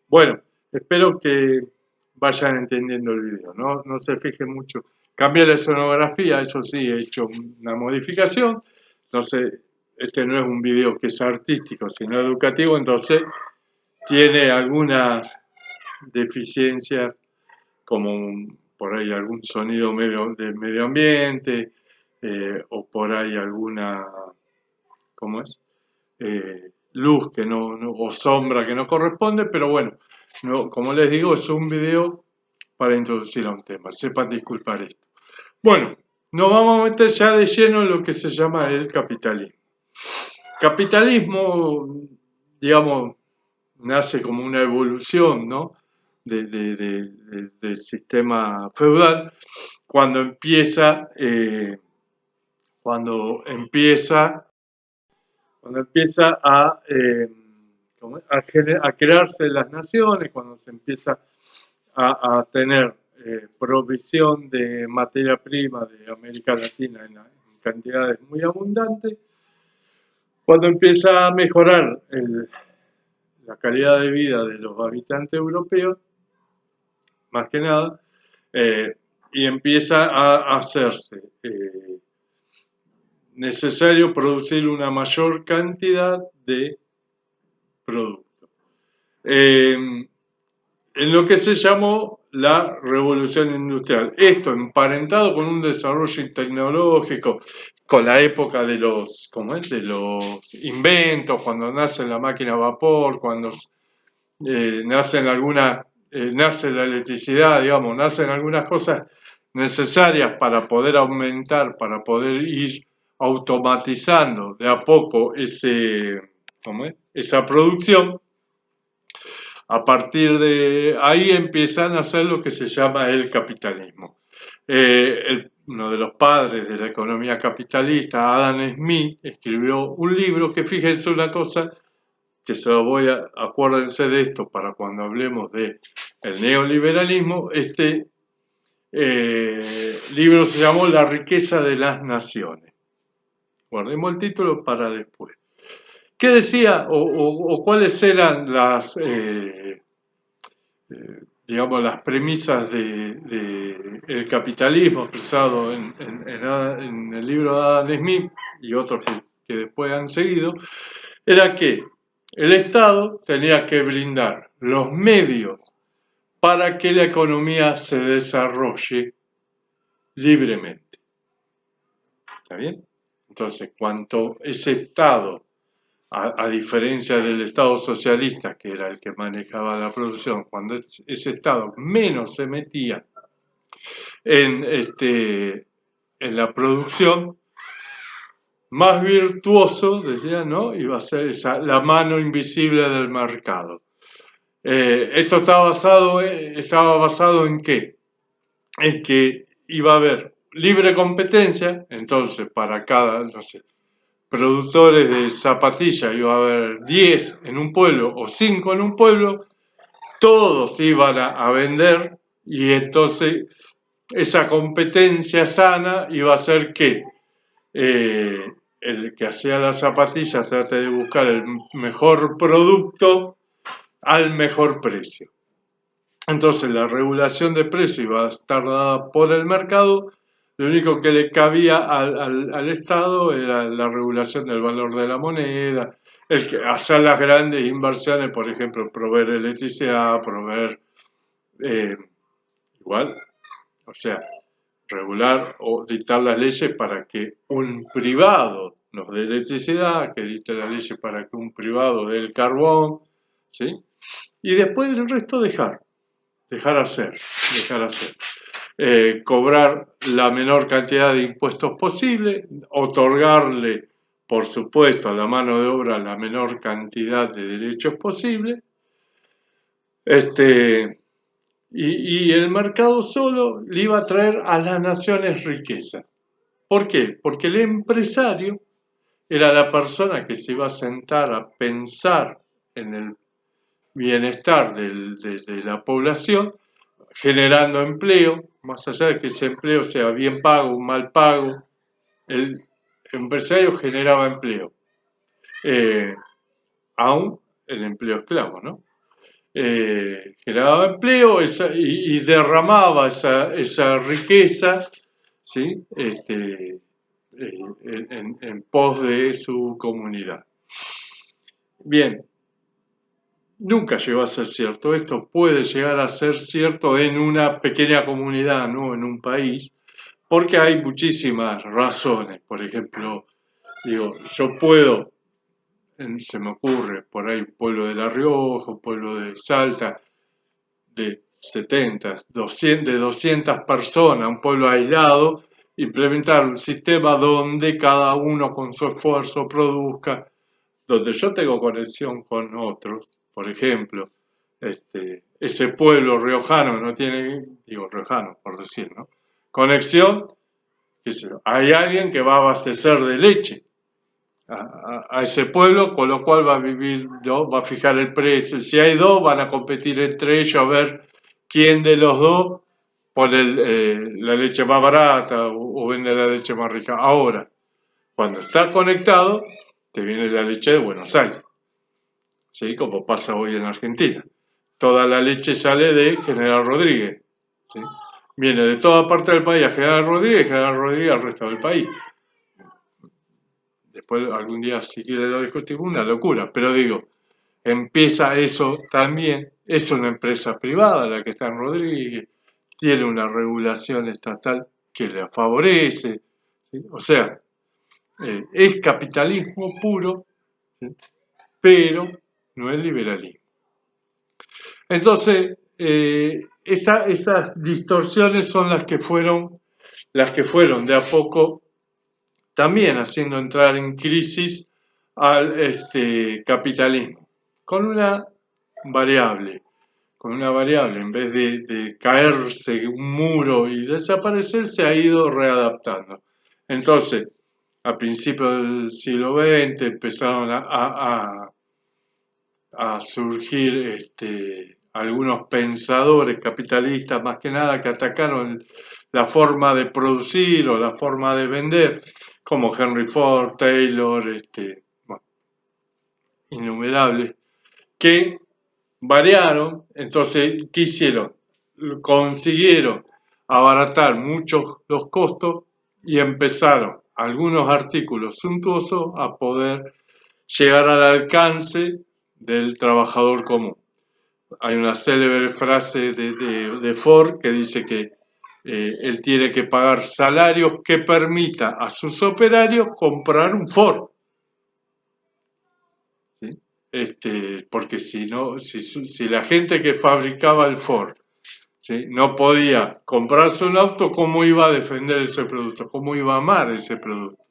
Bueno, espero que vayan entendiendo el video, no se fijen mucho. Cambié la escenografía, eso sí, he hecho una modificación. Entonces, este no es un video que es artístico, sino educativo, entonces tiene algunas deficiencias, como por ahí algún sonido de medio ambiente, o por ahí alguna, ¿cómo es? Luz que o sombra que no corresponde, pero bueno, como les digo, es un video para introducir a un tema. Sepan disculpar esto. Bueno, nos vamos a meter ya de lleno en lo que se llama el capitalismo. Capitalismo, digamos, nace como una evolución, ¿no? Del sistema feudal cuando cuando empieza cuando empieza a crearse las naciones, cuando se empieza a tener provisión de materia prima de América Latina en cantidades muy abundantes, cuando empieza a mejorar la calidad de vida de los habitantes europeos, más que nada, y empieza a hacerse necesario producir una mayor cantidad de productos. En lo que se llamó la revolución industrial. Esto emparentado con un desarrollo tecnológico, con la época de de los inventos, cuando nace la máquina a vapor, cuando nace la electricidad, digamos, nacen algunas cosas necesarias para poder aumentar, para poder ir automatizando de a poco esa producción. A partir de ahí empiezan a hacer lo que se llama el capitalismo. Uno de los padres de la economía capitalista, Adam Smith, escribió un libro que, fíjense una cosa, que acuérdense de esto para cuando hablemos de el neoliberalismo. Este libro se llamó La riqueza de las naciones. Guardemos el título para después. ¿Qué decía o cuáles eran digamos, las premisas del capitalismo expresado en el libro de Adam Smith y otros que después han seguido? Era que el Estado tenía que brindar los medios para que la economía se desarrolle libremente. ¿Está bien? Entonces, cuanto ese Estado, a diferencia del Estado socialista, que era el que manejaba la producción, cuando ese Estado menos se metía en, en la producción, más virtuoso, decía, ¿no? Iba a ser la mano invisible del mercado. Esto estaba basado ¿en qué? En que iba a haber libre competencia, entonces para cada, no sé, productores de zapatillas iba a haber 10 en un pueblo o 5 en un pueblo, todos iban a vender y entonces esa competencia sana iba a hacer que el que hacía las zapatillas trate de buscar el mejor producto al mejor precio. Entonces la regulación de precios iba a estar dada por el mercado, lo único que le cabía al Estado era la regulación del valor de la moneda, el que hacer las grandes inversiones, por ejemplo, proveer electricidad, proveer eh, igual, o sea, regular o dictar las leyes para que un privado nos dé electricidad, que dicte las leyes para que un privado dé el carbón, ¿sí? Y después el resto dejar hacer, cobrar la menor cantidad de impuestos posible, otorgarle, por supuesto, a la mano de obra la menor cantidad de derechos posible, y el mercado solo le iba a traer a las naciones riquezas. ¿Por qué? Porque el empresario era la persona que se iba a sentar a pensar en el bienestar de la población, generando empleo, más allá de que ese empleo sea bien pago o mal pago, el empresario generaba empleo, aún el empleo esclavo, ¿no? generaba empleo y derramaba esa riqueza, ¿sí? En pos de su comunidad. Bien, nunca llegó a ser cierto. Esto puede llegar a ser cierto en una pequeña comunidad, no en un país, porque hay muchísimas razones. Por ejemplo, digo, yo puedo, se me ocurre, por ahí un pueblo de La Rioja, un pueblo de Salta, de 70, 200, de 200 personas, un pueblo aislado, implementar un sistema donde cada uno con su esfuerzo produzca, donde yo tengo conexión con otros, por ejemplo, ese pueblo riojano no tiene, digo riojano por decir, ¿no? Conexión, qué sé yo, hay alguien que va a abastecer de leche a ese pueblo, con lo cual va a vivir, ¿no? Va a fijar el precio. Si hay dos, van a competir entre ellos a ver quién de los dos pone la leche más barata o vende la leche más rica. Ahora, cuando está conectado, te viene la leche de Buenos Aires, ¿sí? Como pasa hoy en Argentina. Toda la leche sale de General Rodríguez, ¿sí? Viene de toda parte del país a General Rodríguez al resto del país. Después algún día si quiere lo discutimos, una locura, pero digo, empieza eso también, es una empresa privada la que está en Rodríguez, tiene una regulación estatal que le favorece, ¿sí? O sea, es capitalismo puro, ¿sí? Pero no es liberalismo. Entonces, estas distorsiones son las que fueron de a poco también haciendo entrar en crisis al capitalismo, con una variable, en vez de caerse un muro y desaparecer, se ha ido readaptando. Entonces, a principios del siglo XX empezaron a surgir algunos pensadores capitalistas, más que nada, que atacaron la forma de producir o la forma de vender, como Henry Ford, Taylor, bueno, innumerables, que variaron. Entonces, ¿qué hicieron? Consiguieron abaratar muchos los costos y empezaron algunos artículos suntuosos a poder llegar al alcance del trabajador común. Hay una célebre frase de Ford que dice que él tiene que pagar salarios que permita a sus operarios comprar un Ford, ¿sí? Porque si no, si la gente que fabricaba el Ford, ¿sí?, no podía comprarse un auto, ¿cómo iba a defender ese producto? ¿Cómo iba a amar ese producto?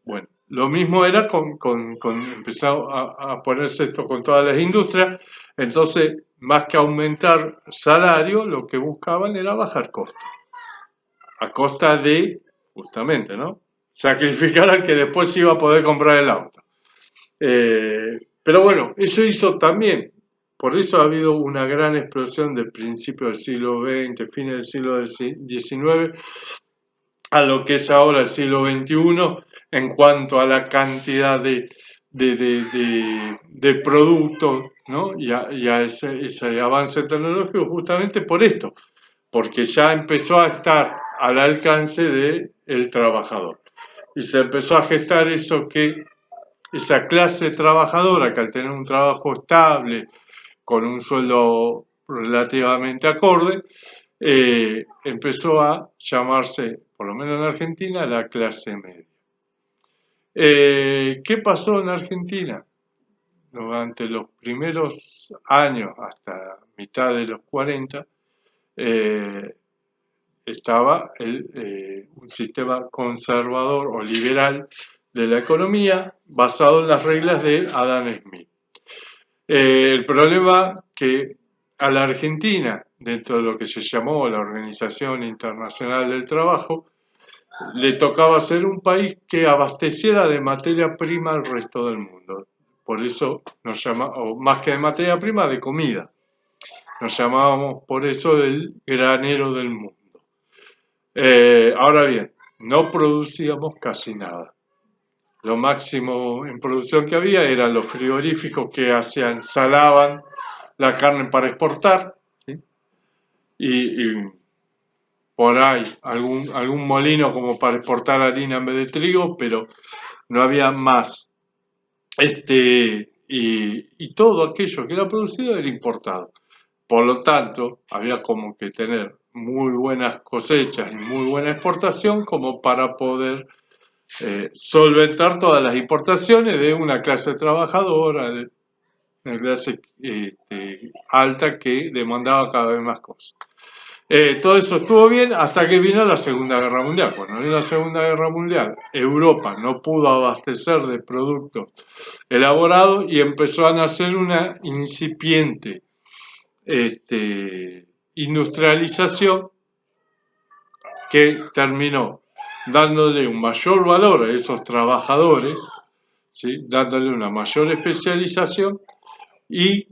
Bueno, lo mismo era empezó a ponerse esto con todas las industrias. Entonces, más que aumentar salario, lo que buscaban era bajar costos, a costa de, justamente, ¿no?, sacrificar al que después iba a poder comprar el auto. Pero bueno, eso hizo también, por eso ha habido una gran explosión del principio del siglo XX, fines del siglo XIX, a lo que es ahora el siglo XXI en cuanto a la cantidad de productos, ¿no?, y a ese avance tecnológico, justamente por esto, porque ya empezó a estar al alcance del trabajador. Y se empezó a gestar eso, que esa clase trabajadora, que al tener un trabajo estable, con un sueldo relativamente acorde, empezó a llamarse, por lo menos en Argentina, la clase media. ¿Qué pasó en Argentina? Durante los primeros años, hasta mitad de los 40, estaba un sistema conservador o liberal de la economía basado en las reglas de Adam Smith. El problema que a la Argentina, dentro de lo que se llamó la Organización Internacional del Trabajo, le tocaba ser un país que abasteciera de materia prima al resto del mundo. Por eso nos llama, o más que de materia prima, de comida. Nos llamábamos por eso el granero del mundo. Ahora bien, no producíamos casi nada. lo máximo en producción que había eran los frigoríficos que ensalaban la carne para exportar, ¿sí? Y por ahí algún molino como para exportar harina en vez de trigo, pero no había más. Y todo aquello que era producido era importado. Por lo tanto, había como que tener muy buenas cosechas y muy buena exportación como para poder solventar todas las importaciones de una clase trabajadora, de una clase alta que demandaba cada vez más cosas. Todo eso estuvo bien hasta que vino la Segunda Guerra Mundial. Cuando vino la Segunda Guerra Mundial, Europa no pudo abastecer de productos elaborados y empezó a nacer una incipiente industrialización que terminó dándole un mayor valor a esos trabajadores, ¿sí? Dándole una mayor especialización y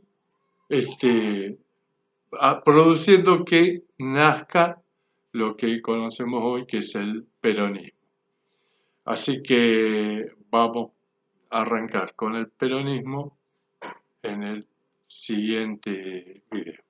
produciendo que nazca lo que conocemos hoy, que es el peronismo. Así que vamos a arrancar con el peronismo en el siguiente video.